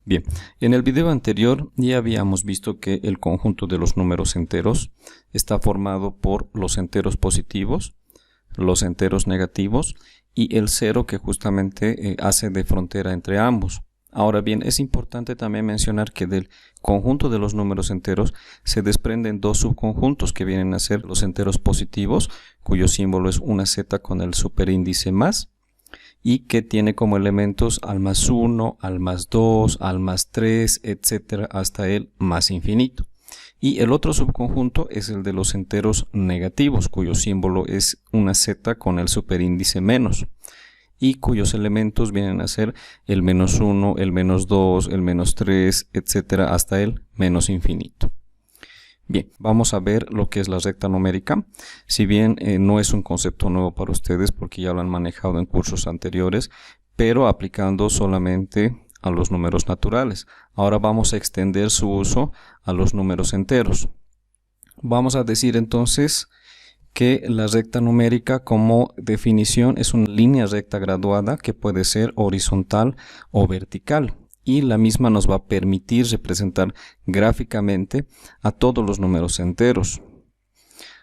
Bien, en el video anterior ya habíamos visto que el conjunto de los números enteros está formado por los enteros positivos, los enteros negativos y el cero que justamente hace de frontera entre ambos. Ahora bien, es importante también mencionar que del conjunto de los números enteros se desprenden dos subconjuntos que vienen a ser los enteros positivos, cuyo símbolo es una z con el superíndice más, y que tiene como elementos al más 1, al más 2, al más 3, etcétera, hasta el más infinito. Y el otro subconjunto es el de los enteros negativos, cuyo símbolo es una z con el superíndice menos, y cuyos elementos vienen a ser el menos 1, el menos 2, el menos 3, etcétera, hasta el menos infinito. Bien, vamos a ver lo que es la recta numérica. Si bien no es un concepto nuevo para ustedes porque ya lo han manejado en cursos anteriores, pero aplicando solamente a los números naturales. Ahora vamos a extender su uso a los números enteros. Vamos a decir entonces que la recta numérica como definición es una línea recta graduada que puede ser horizontal o vertical. Y la misma nos va a permitir representar gráficamente a todos los números enteros.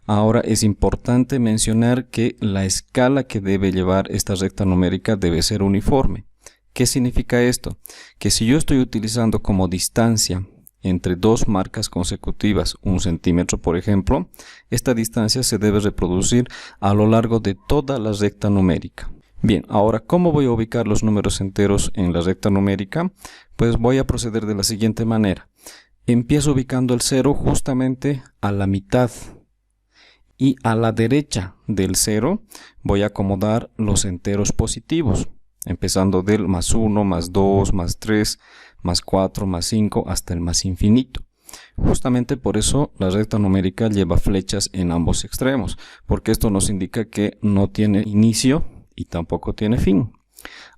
Ahora es importante mencionar que la escala que debe llevar esta recta numérica debe ser uniforme. ¿Qué significa esto? Que si yo estoy utilizando como distancia entre dos marcas consecutivas 1 centímetro, por ejemplo, esta distancia se debe reproducir a lo largo de toda la recta numérica. Bien, ahora, ¿cómo voy a ubicar los números enteros en la recta numérica? Pues voy a proceder de la siguiente manera. Empiezo ubicando el 0 justamente a la mitad. Y a la derecha del 0 voy a acomodar los enteros positivos, empezando del más 1, más 2, más 3, más 4, más 5, hasta el más infinito. Justamente por eso la recta numérica lleva flechas en ambos extremos, porque esto nos indica que no tiene inicio y tampoco tiene fin.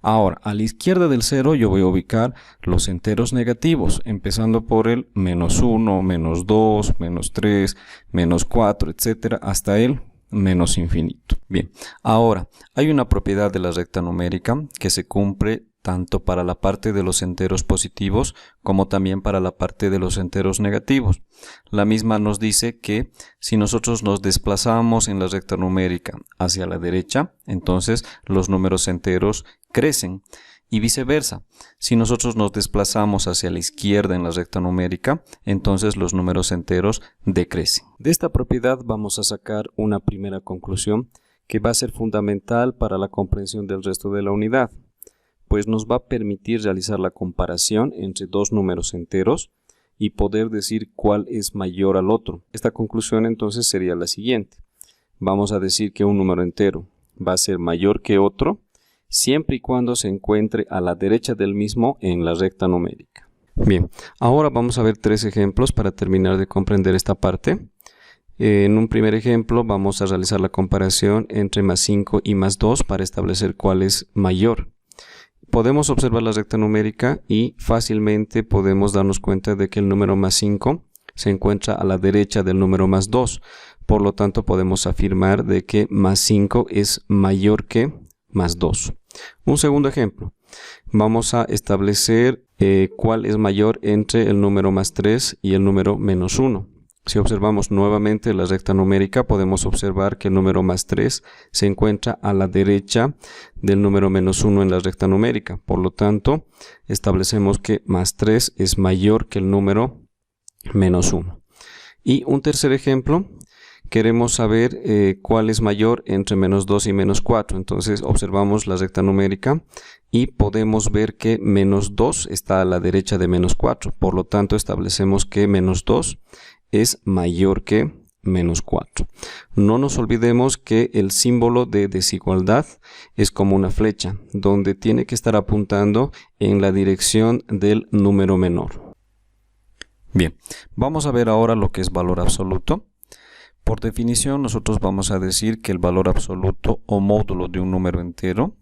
Ahora, a la izquierda del 0 yo voy a ubicar los enteros negativos, empezando por el menos 1, menos 2, menos 3, menos 4, etcétera, hasta el menos infinito. Bien, ahora, hay una propiedad de la recta numérica que se cumple tanto para la parte de los enteros positivos como también para la parte de los enteros negativos. La misma nos dice que si nosotros nos desplazamos en la recta numérica hacia la derecha, entonces los números enteros crecen y viceversa. Si nosotros nos desplazamos hacia la izquierda en la recta numérica, entonces los números enteros decrecen. De esta propiedad vamos a sacar una primera conclusión que va a ser fundamental para la comprensión del resto de la unidad, pues nos va a permitir realizar la comparación entre dos números enteros y poder decir cuál es mayor al otro. Esta conclusión entonces sería la siguiente. Vamos a decir que un número entero va a ser mayor que otro siempre y cuando se encuentre a la derecha del mismo en la recta numérica. Bien, ahora vamos a ver tres ejemplos para terminar de comprender esta parte. En un primer ejemplo vamos a realizar la comparación entre más 5 y más 2 para establecer cuál es mayor. Podemos observar la recta numérica y fácilmente podemos darnos cuenta de que el número más 5 se encuentra a la derecha del número más 2. Por lo tanto, podemos afirmar de que más 5 es mayor que más 2. Un segundo ejemplo. Vamos a establecer cuál es mayor entre el número más 3 y el número menos 1. Si observamos nuevamente la recta numérica, podemos observar que el número más 3 se encuentra a la derecha del número menos 1 en la recta numérica. Por lo tanto, establecemos que más 3 es mayor que el número menos 1. Y un tercer ejemplo, queremos saber cuál es mayor entre menos 2 y menos 4. Entonces observamos la recta numérica y podemos ver que menos 2 está a la derecha de menos 4. Por lo tanto, establecemos que menos 2 es mayor que menos 4. No nos olvidemos que el símbolo de desigualdad es como una flecha, donde tiene que estar apuntando en la dirección del número menor. Bien, vamos a ver ahora lo que es valor absoluto. Por definición, nosotros vamos a decir que el valor absoluto o módulo de un número entero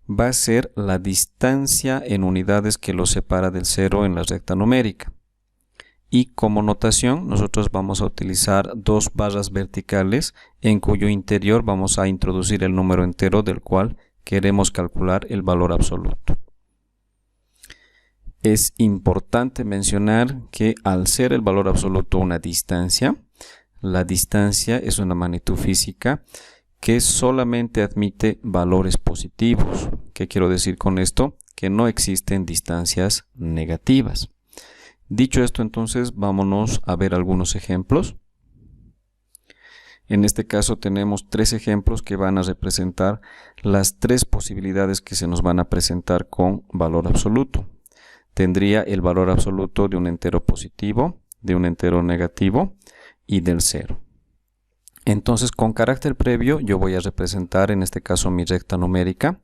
va a ser la distancia en unidades que lo separa del 0 en la recta numérica. Y como notación nosotros vamos a utilizar dos barras verticales en cuyo interior vamos a introducir el número entero del cual queremos calcular el valor absoluto. Es importante mencionar que al ser el valor absoluto una distancia, la distancia es una magnitud física que solamente admite valores positivos. ¿Qué quiero decir con esto? Que no existen distancias negativas. Dicho esto, entonces, vámonos a ver algunos ejemplos. En este caso tenemos 3 ejemplos que van a representar las 3 posibilidades que se nos van a presentar con valor absoluto. Tendría el valor absoluto de un entero positivo, de un entero negativo y del 0. Entonces, con carácter previo, yo voy a representar en este caso mi recta numérica.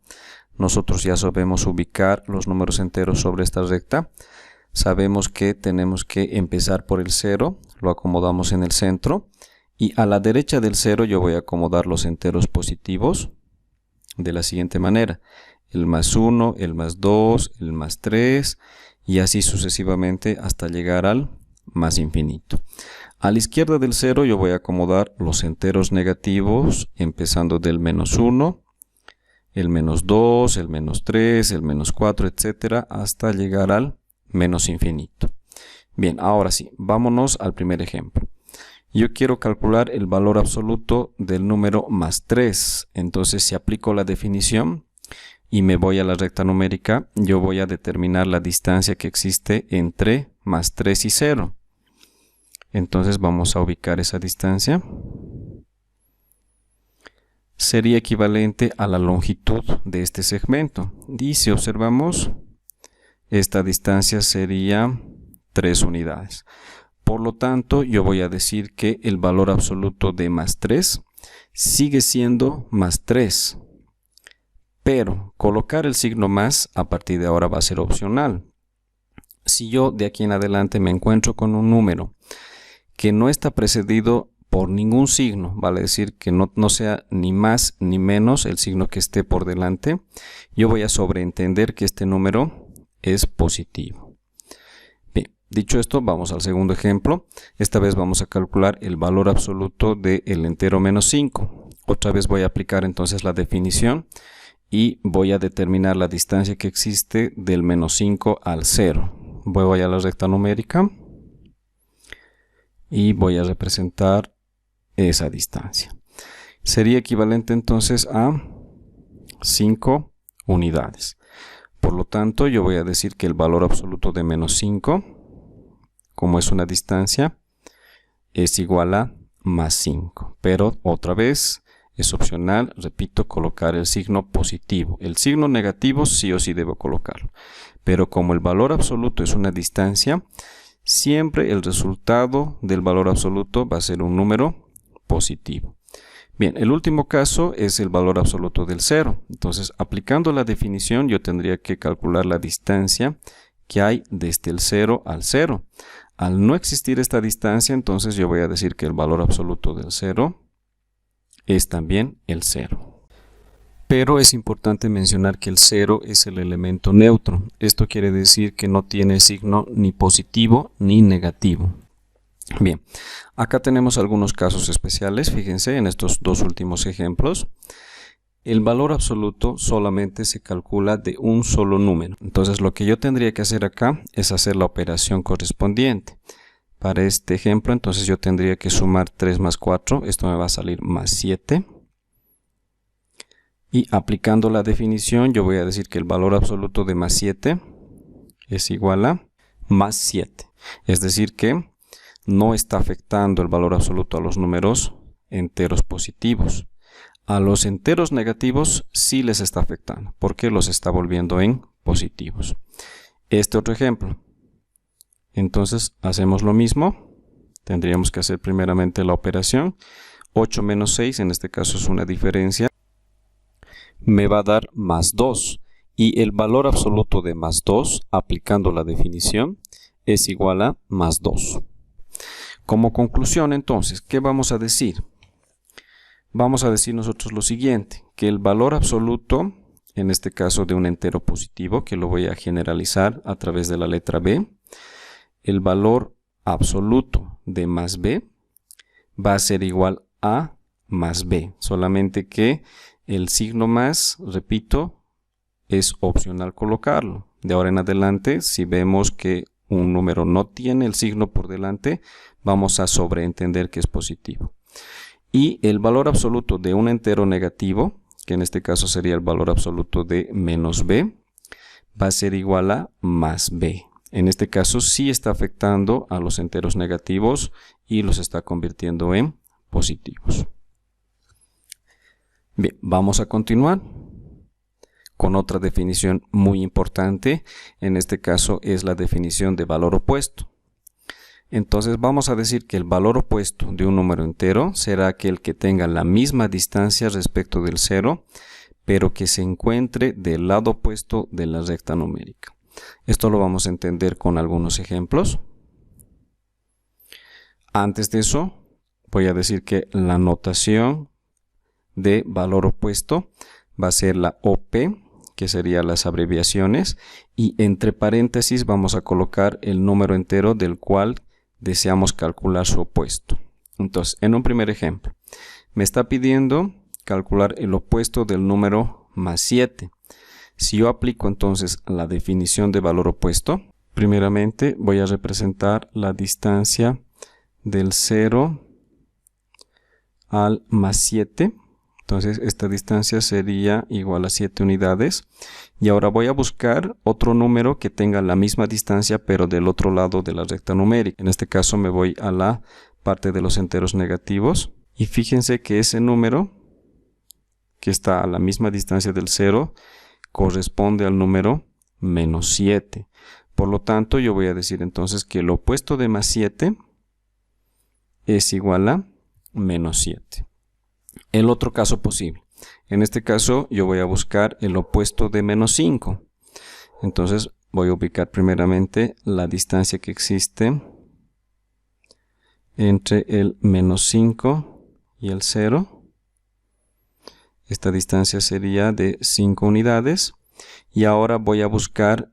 Nosotros ya sabemos ubicar los números enteros sobre esta recta. Sabemos que tenemos que empezar por el 0, lo acomodamos en el centro. Y a la derecha del 0 yo voy a acomodar los enteros positivos de la siguiente manera. El más 1, el más 2, el más 3 y así sucesivamente hasta llegar al más infinito. A la izquierda del 0 yo voy a acomodar los enteros negativos empezando del menos 1, el menos 2, el menos 3, el menos 4, etcétera, hasta llegar al menos infinito. Bien, ahora sí, vámonos al primer ejemplo. Yo quiero calcular el valor absoluto del número más 3. Entonces, si aplico la definición y me voy a la recta numérica, yo voy a determinar la distancia que existe entre más 3 y 0. Entonces, vamos a ubicar esa distancia. Sería equivalente a la longitud de este segmento. Y si observamos, esta distancia sería 3 unidades. Por lo tanto, yo voy a decir que el valor absoluto de más 3 sigue siendo más 3. Pero colocar el signo más a partir de ahora va a ser opcional. Si yo de aquí en adelante me encuentro con un número que no está precedido por ningún signo, vale decir que no sea ni más ni menos el signo que esté por delante, yo voy a sobreentender que este número es positivo. Bien, dicho esto, vamos al segundo ejemplo. Esta vez vamos a calcular el valor absoluto del entero menos 5. Otra vez voy a aplicar entonces la definición y voy a determinar la distancia que existe del menos 5 al 0. Voy a la recta numérica y voy a representar esa distancia. Sería equivalente entonces a 5 unidades. Por lo tanto, yo voy a decir que el valor absoluto de menos 5, como es una distancia, es igual a más 5. Pero otra vez es opcional, repito, colocar el signo positivo. El signo negativo sí o sí debo colocarlo. Pero como el valor absoluto es una distancia, siempre el resultado del valor absoluto va a ser un número positivo. Bien, el último caso es el valor absoluto del 0. Entonces, aplicando la definición, yo tendría que calcular la distancia que hay desde el 0 al 0. Al no existir esta distancia, entonces yo voy a decir que el valor absoluto del 0 es también el 0. Pero es importante mencionar que el 0 es el elemento neutro. Esto quiere decir que no tiene signo ni positivo ni negativo. Bien, acá tenemos algunos casos especiales. Fíjense en estos dos últimos ejemplos. El valor absoluto solamente se calcula de un solo número. Entonces lo que yo tendría que hacer acá es hacer la operación correspondiente. Para este ejemplo, entonces yo tendría que sumar 3 más 4. Esto me va a salir más 7. Y aplicando la definición, yo voy a decir que el valor absoluto de más 7 es igual a más 7. Es decir que no está afectando el valor absoluto a los números enteros positivos. A los enteros negativos sí les está afectando, porque los está volviendo en positivos. Este otro ejemplo. Entonces hacemos lo mismo. Tendríamos que hacer primeramente la operación. 8 menos 6, en este caso es una diferencia, me va a dar más 2. Y el valor absoluto de más 2, aplicando la definición, es igual a más 2. Como conclusión, entonces, ¿qué vamos a decir? Vamos a decir nosotros lo siguiente, que el valor absoluto, en este caso de un entero positivo, que lo voy a generalizar a través de la letra B, el valor absoluto de más B va a ser igual a más B, solamente que el signo más, repito, es opcional colocarlo. De ahora en adelante, si vemos que un número no tiene el signo por delante, vamos a sobreentender que es positivo. Y el valor absoluto de un entero negativo, que en este caso sería el valor absoluto de menos b, va a ser igual a más b. En este caso sí está afectando a los enteros negativos y los está convirtiendo en positivos. Bien, vamos a continuar con otra definición muy importante. En este caso es la definición de valor opuesto. Entonces vamos a decir que el valor opuesto de un número entero será aquel que tenga la misma distancia respecto del cero, pero que se encuentre del lado opuesto de la recta numérica. Esto lo vamos a entender con algunos ejemplos. Antes de eso, voy a decir que la notación de valor opuesto va a ser la OP, que serían las abreviaciones, y entre paréntesis vamos a colocar el número entero del cual deseamos calcular su opuesto. Entonces, en un primer ejemplo, me está pidiendo calcular el opuesto del número más 7. Si yo aplico entonces la definición de valor opuesto, primeramente voy a representar la distancia del 0 al más 7. Entonces esta distancia sería igual a 7 unidades. Y ahora voy a buscar otro número que tenga la misma distancia pero del otro lado de la recta numérica. En este caso me voy a la parte de los enteros negativos. Y fíjense que ese número que está a la misma distancia del 0 corresponde al número menos 7. Por lo tanto yo voy a decir entonces que el opuesto de más 7 es igual a menos 7. El otro caso posible. En este caso yo voy a buscar el opuesto de menos 5. Entonces voy a ubicar primeramente la distancia que existe entre el menos 5 y el 0. Esta distancia sería de 5 unidades. Y ahora voy a buscar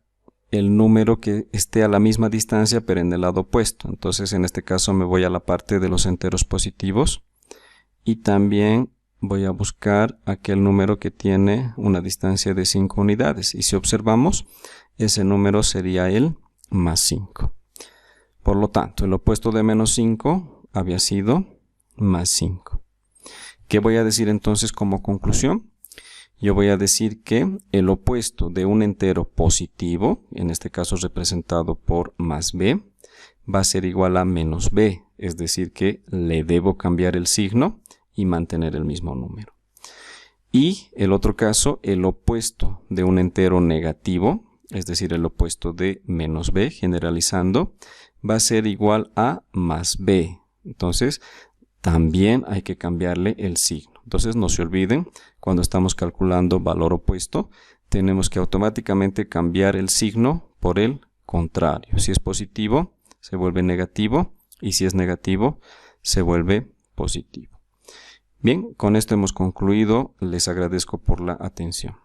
el número que esté a la misma distancia pero en el lado opuesto. Entonces en este caso me voy a la parte de los enteros positivos. Y también voy a buscar aquel número que tiene una distancia de 5 unidades. Y si observamos, ese número sería el más 5. Por lo tanto, el opuesto de menos 5 había sido más 5. ¿Qué voy a decir entonces como conclusión? Yo voy a decir que el opuesto de un entero positivo, en este caso representado por más b, va a ser igual a menos b. Es decir, que le debo cambiar el signo y mantener el mismo número. Y el otro caso, el opuesto de un entero negativo, es decir, el opuesto de menos b, generalizando, va a ser igual a más b. Entonces, también hay que cambiarle el signo. Entonces, no se olviden, cuando estamos calculando valor opuesto, tenemos que automáticamente cambiar el signo por el contrario. Si es positivo, se vuelve negativo, y si es negativo, se vuelve positivo. Bien, con esto hemos concluido. Les agradezco por la atención.